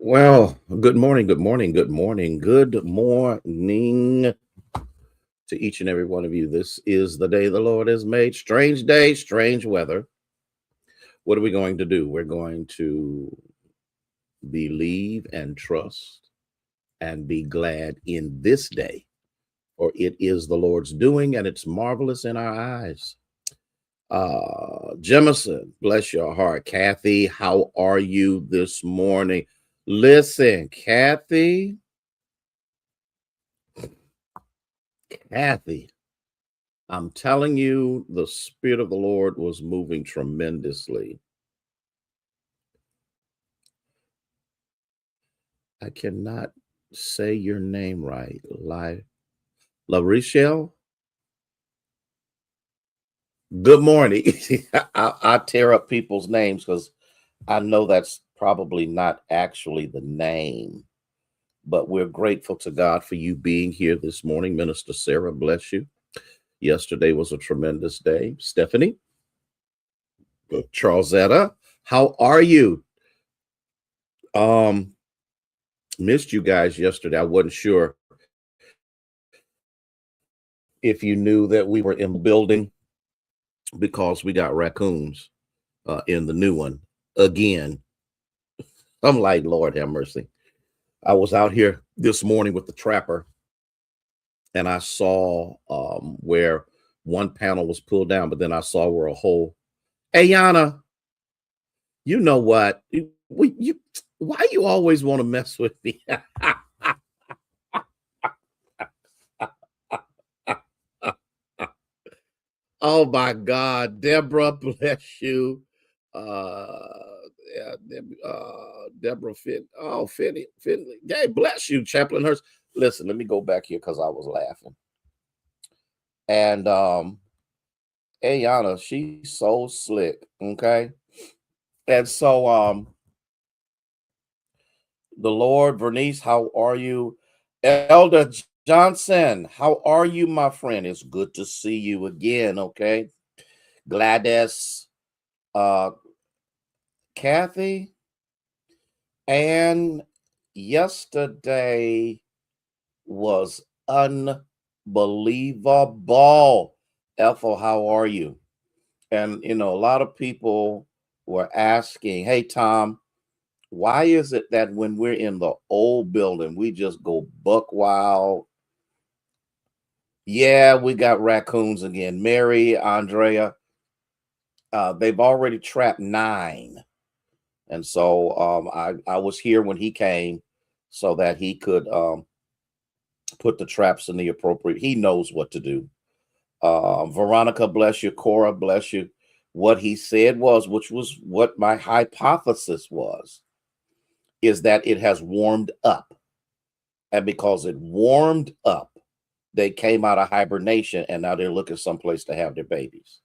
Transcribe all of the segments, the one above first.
Well, good morning, good morning, good morning, good morning to each and every one of you. This is the day the Lord has made. Strange day, strange weather. What are we going to do? We're going to believe and trust and be glad in this day, for it is the Lord's doing and it's marvelous in our eyes. Jemison, bless your heart. Kathy, how are you this morning? Listen, Kathy, I'm telling you, the Spirit of the Lord was moving tremendously. I cannot say your name right. LaRichelle, good morning. I tear up people's names because I know that's probably not actually the name, but we're grateful to God for you being here this morning. Minister Sarah, bless you. Yesterday was a tremendous day. Stephanie, Charlesetta, how are you? Um, Missed you guys yesterday. I wasn't sure if you knew that we were in the building because we got raccoons in the new one again. I'm like, Lord have mercy. I was out here this morning with the trapper and I saw where one panel was pulled down, but then I saw where a hole. Hey, Yana, you know what? Why you always want to mess with me? Oh my God, Deborah, bless you. Yeah, Deborah Fit. Oh, Finley. Hey, bless you, Chaplain Hurst. Listen, let me go back here because I was laughing. And Ayana, she's so slick. Okay. And so the Lord, Bernice, how are you? Elder Johnson, how are you, my friend? It's good to see you again. Okay. Gladys, uh, Kathy, and yesterday was unbelievable. Ethel, how are you? And a lot of people were asking, hey Tom, why is it that when we're in the old building, we just go buck wild? Yeah, we got raccoons again. Mary, Andrea, they've already trapped 9. And so I was here when he came so that he could put the traps in the appropriate. He knows what to do. Veronica, bless you. Cora, bless you. What he said was, which was what my hypothesis was, is that it has warmed up. And because it warmed up, they came out of hibernation and now they're looking someplace to have their babies.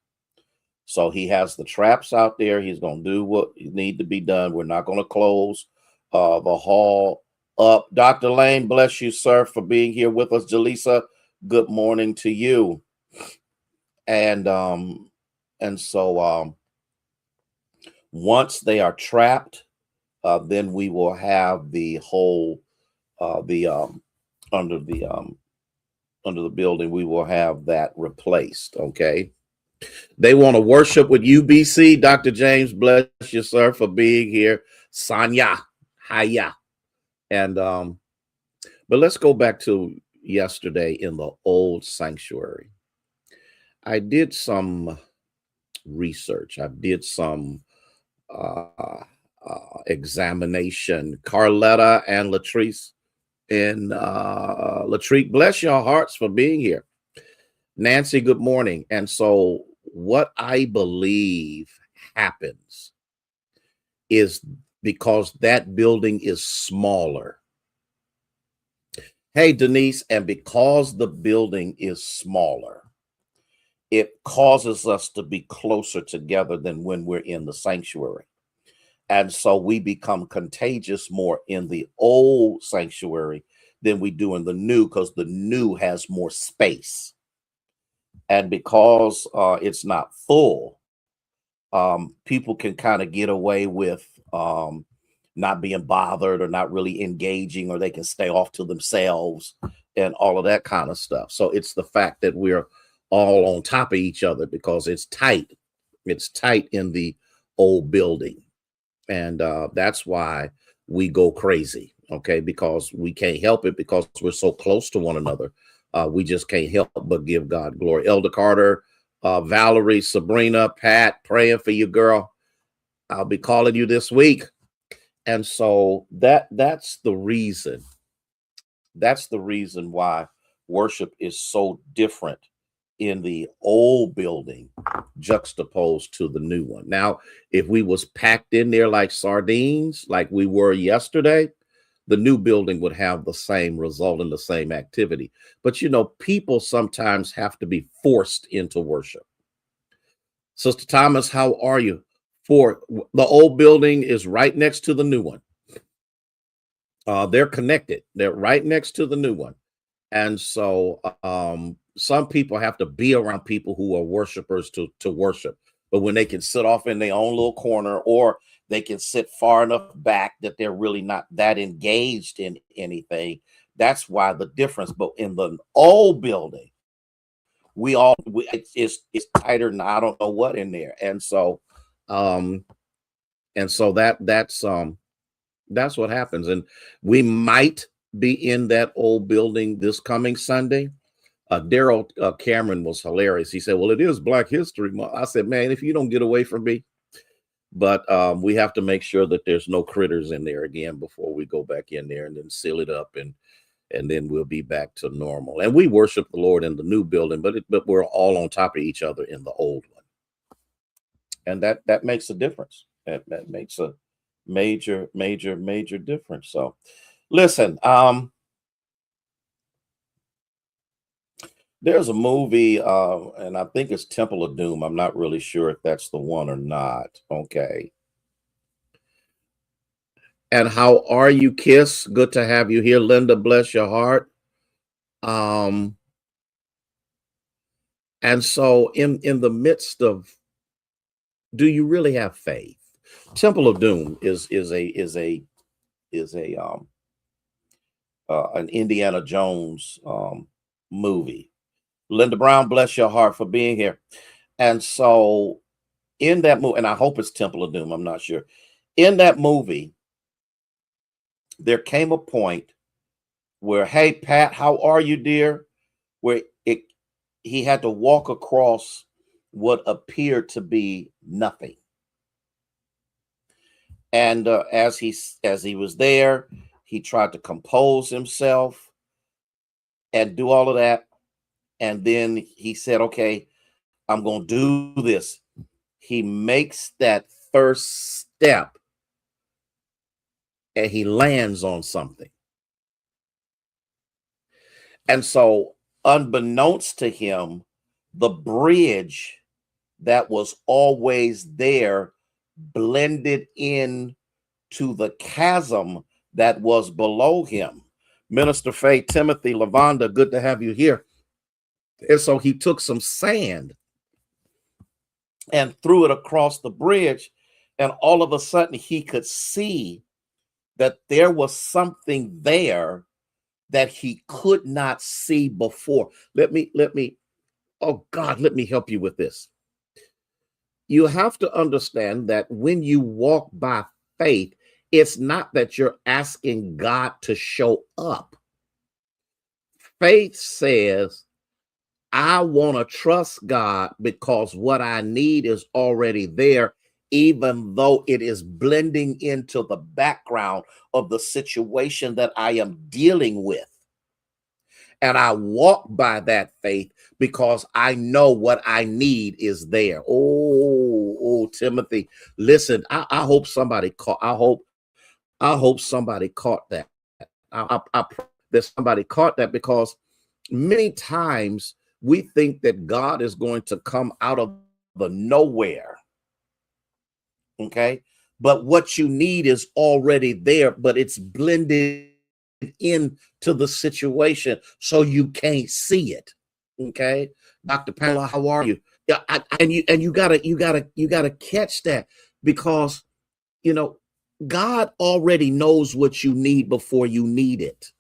So he has the traps out there. He's going to do what need to be done. We're not going to close the hall up. Dr. Lane, bless you, sir, for being here with us. Jaleesa, good morning to you. And so once they are trapped, then we will have the whole the under the under the building. We will have that replaced. Okay. They want to worship with UBC. Dr. James, bless you, sir, for being here. Sanya, Haya. And but let's go back to yesterday in the old sanctuary. I did some research. I did some examination. Carletta and Latrice and Latrice, bless your hearts for being here. Nancy, good morning. And so, what I believe happens is because that building is smaller. Hey, Denise, and because the building is smaller, it causes us to be closer together than when we're in the sanctuary. And so we become contagious more in the old sanctuary than we do in the new because the new has more space. And because it's not full, people can kind of get away with not being bothered or not really engaging, or they can stay off to themselves and all of that kind of stuff. So it's the fact that we're all on top of each other because it's tight. It's tight in the old building. And that's why we go crazy, okay? Because we can't help it because we're so close to one another. We just can't help but give God glory. Elder Carter, Valerie, Sabrina, Pat, praying for you, girl. I'll be calling you this week. And so that's the reason. That's the reason why worship is so different in the old building juxtaposed to the new one. Now, if we was packed in there like sardines, like we were yesterday, the new building would have the same result and the same activity. But you know, people sometimes have to be forced into worship. Sister Thomas, how are you? For the old building is right next to the new one. They're connected. They're right next to the new one. And so some people have to be around people who are worshipers to worship. But when they can sit off in their own little corner, or they can sit far enough back that they're really not that engaged in anything, that's why the difference. But in the old building, it's tighter than I don't know what in there. And so that's what happens. And we might be in that old building this coming Sunday. Daryl Cameron was hilarious. He said, well, it is Black History Month. I said, man, if you don't get away from me. But we have to make sure that there's no critters in there again before we go back in there, and then seal it up, and then we'll be back to normal. And we worship the Lord in the new building, but we're all on top of each other in the old one. And that makes a difference. That makes a major difference. So listen, there's a movie, and I think it's Temple of Doom. I'm not really sure if that's the one or not. Okay. And how are you, Kiss? Good to have you here. Linda, bless your heart. And so in the midst of, do you really have faith? Temple of Doom is an Indiana Jones movie. Linda Brown, bless your heart for being here. And so in that movie, and I hope it's Temple of Doom, I'm not sure. In that movie, there came a point where, hey, Pat, how are you, dear? Where he had to walk across what appeared to be nothing. And as he was there, he tried to compose himself and do all of that. And then he said, okay, I'm going to do this. He makes that first step and he lands on something. And so, unbeknownst to him, the bridge that was always there blended in to the chasm that was below him. Minister Faye, Timothy, Lavonda, good to have you here. And so he took some sand and threw it across the bridge, and all of a sudden he could see that there was something there that he could not see before. Let me, oh God, let me help you with this. You have to understand that when you walk by faith, it's not that you're asking God to show up. Faith says, I want to trust God because what I need is already there, even though it is blending into the background of the situation that I am dealing with. And I walk by that faith because I know what I need is there. Oh, Timothy, listen, I hope somebody caught. I hope somebody caught that. I pray that somebody caught that, because many times we think that God is going to come out of the nowhere. Okay. But what you need is already there, but it's blended into the situation, so you can't see it. Okay. Dr. Pamela, how are you? Yeah, and you gotta catch that, because you know God already knows what you need before you need it.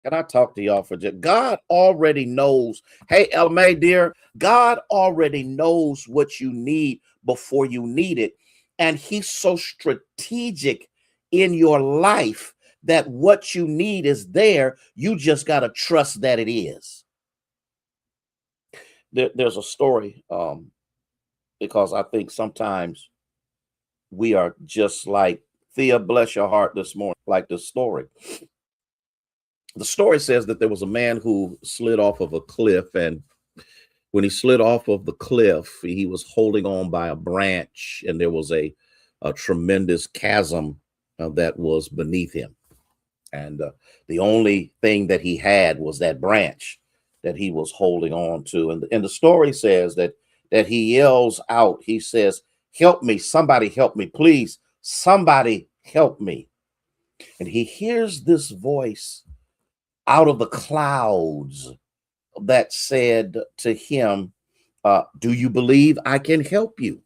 Can I talk to y'all for just? God already knows. Hey, LMA, dear, God already knows what you need before you need it. And he's so strategic in your life that what you need is there. You just got to trust that it is. There's a story because I think sometimes we are just like Thea, bless your heart this morning, like the story. The story says that there was a man who slid off of a cliff, and when he slid off of the cliff, he was holding on by a branch, and there was a tremendous chasm that was beneath him. And the only thing that he had was that branch that he was holding on to. And the story says that he yells out, he says, "Help me, somebody help me, please, somebody help me." And he hears this voice out of the clouds that said to him, "Do you believe I can help you?"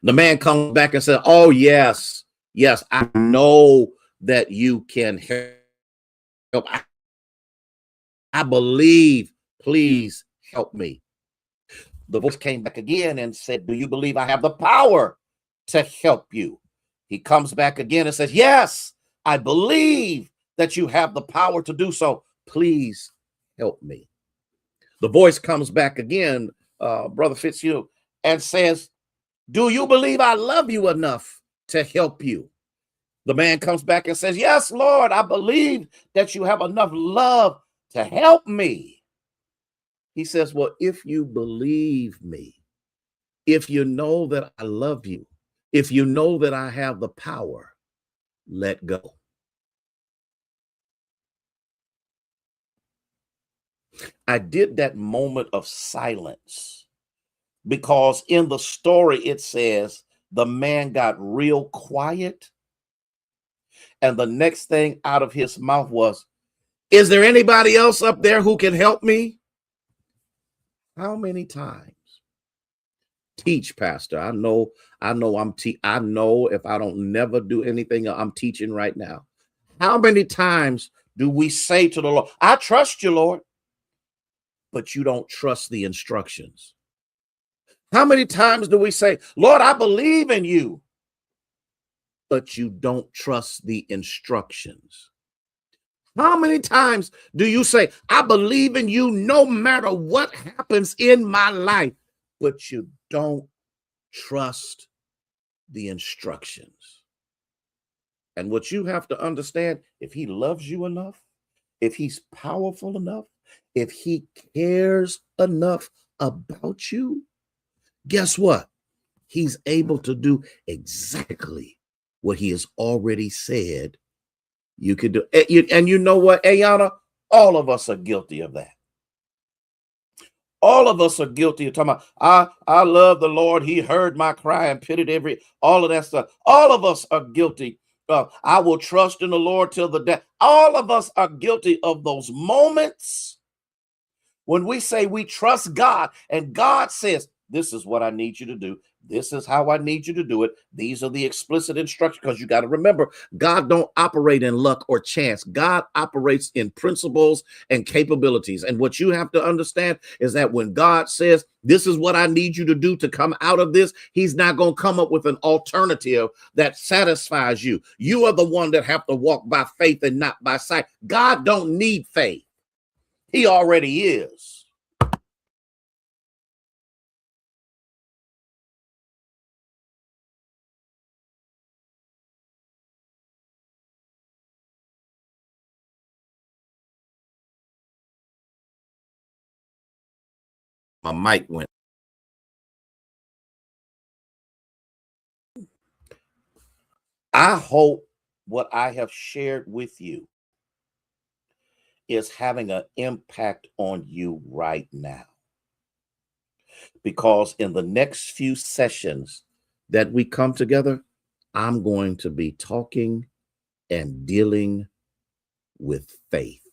The man comes back and said, "Oh, yes, yes, I know that you can help. I believe, please help me." The voice came back again and said, "Do you believe I have the power to help you?" He comes back again and says, "Yes, I believe that you have the power to do so. Please help me." The voice comes back again, Brother Fitzhugh, and says, "Do you believe I love you enough to help you?" The man comes back and says, "Yes, Lord, I believe that you have enough love to help me." He says, "Well, if you believe me, if you know that I love you, if you know that I have the power, let go." I did that moment of silence because in the story it says the man got real quiet, and the next thing out of his mouth was, "Is there anybody else up there who can help me?" How many times? Teach, Pastor. I know if I don't never do anything, I'm teaching right now. How many times do we say to the Lord, "I trust you, Lord," but you don't trust the instructions? How many times do we say, "Lord, I believe in you," but you don't trust the instructions? How many times do you say, "I believe in you no matter what happens in my life," but you don't trust the instructions? And what you have to understand, if he loves you enough, if he's powerful enough, if he cares enough about you, guess what? He's able to do exactly what he has already said you could do. And you know what, Ayana? All of us are guilty of that. All of us are guilty of talking about, I love the Lord. He heard my cry and pitied all of that stuff. All of us are guilty. I will trust in the Lord till the death. All of us are guilty of those moments when we say we trust God and God says, "This is what I need you to do. This is how I need you to do it. These are the explicit instructions." Because you got to remember, God don't operate in luck or chance. God operates in principles and capabilities. And what you have to understand is that when God says, "This is what I need you to do to come out of this," he's not going to come up with an alternative that satisfies you. You are the one that have to walk by faith and not by sight. God don't need faith. He already is. My mic went. I hope what I have shared with you is having an impact on you right now. Because in the next few sessions that we come together, I'm going to be talking and dealing with faith.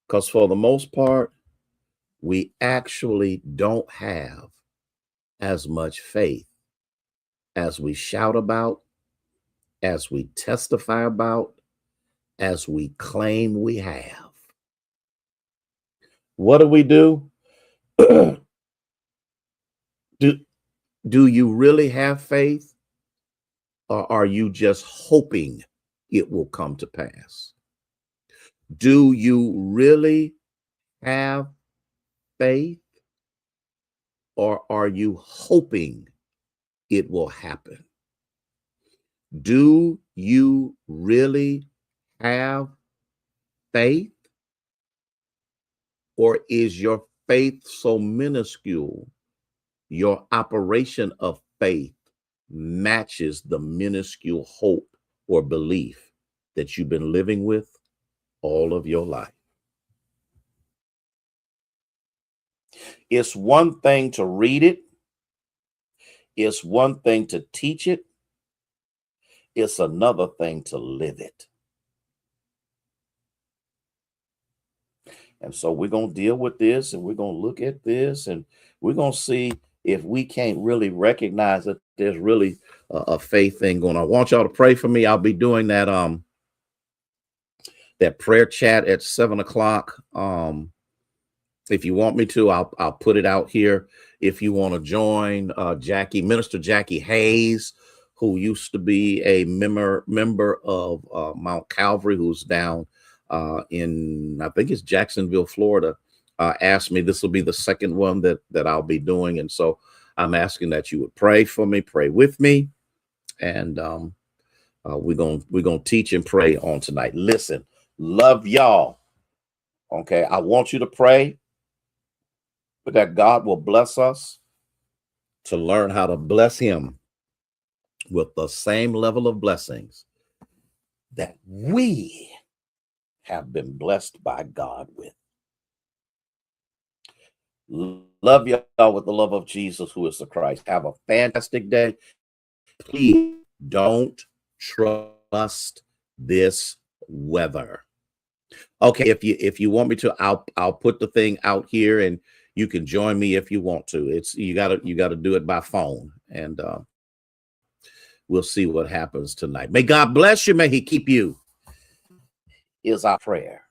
Because for the most part, we actually don't have as much faith as we shout about, as we testify about, as we claim we have. What do? do do you really have faith, or are you just hoping it will come to pass? Do you really have faith, or are you hoping it will happen? Do you really have faith, or is your faith so minuscule your operation of faith matches the minuscule hope or belief that you've been living with all of your life? It's one thing to read it. It's one thing to teach it. It's another thing to live it. And so we're going to deal with this, and we're going to look at this, and we're going to see if we can't really recognize that there's really a faith thing going on. I want y'all to pray for me. I'll be doing that that prayer chat at 7:00. If you want me to, I'll put it out here. If you want to join Minister Jackie Hayes, who used to be a member of Mount Calvary, who's down in, I think it's Jacksonville, Florida, asked me. This will be the second one that I'll be doing. And so I'm asking that you would pray for me, pray with me. And we're gonna teach and pray on tonight. Listen, love y'all. Okay, I want you to pray that God will bless us to learn how to bless him with the same level of blessings that we have been blessed by God with. Love y'all with the love of Jesus, who is the Christ. Have a fantastic day. Please don't trust this weather. Okay, if you want me to, I'll put the thing out here, and you can join me if you want to. It's you gotta do it by phone, and we'll see what happens tonight. May God bless you. May he keep you, is our prayer.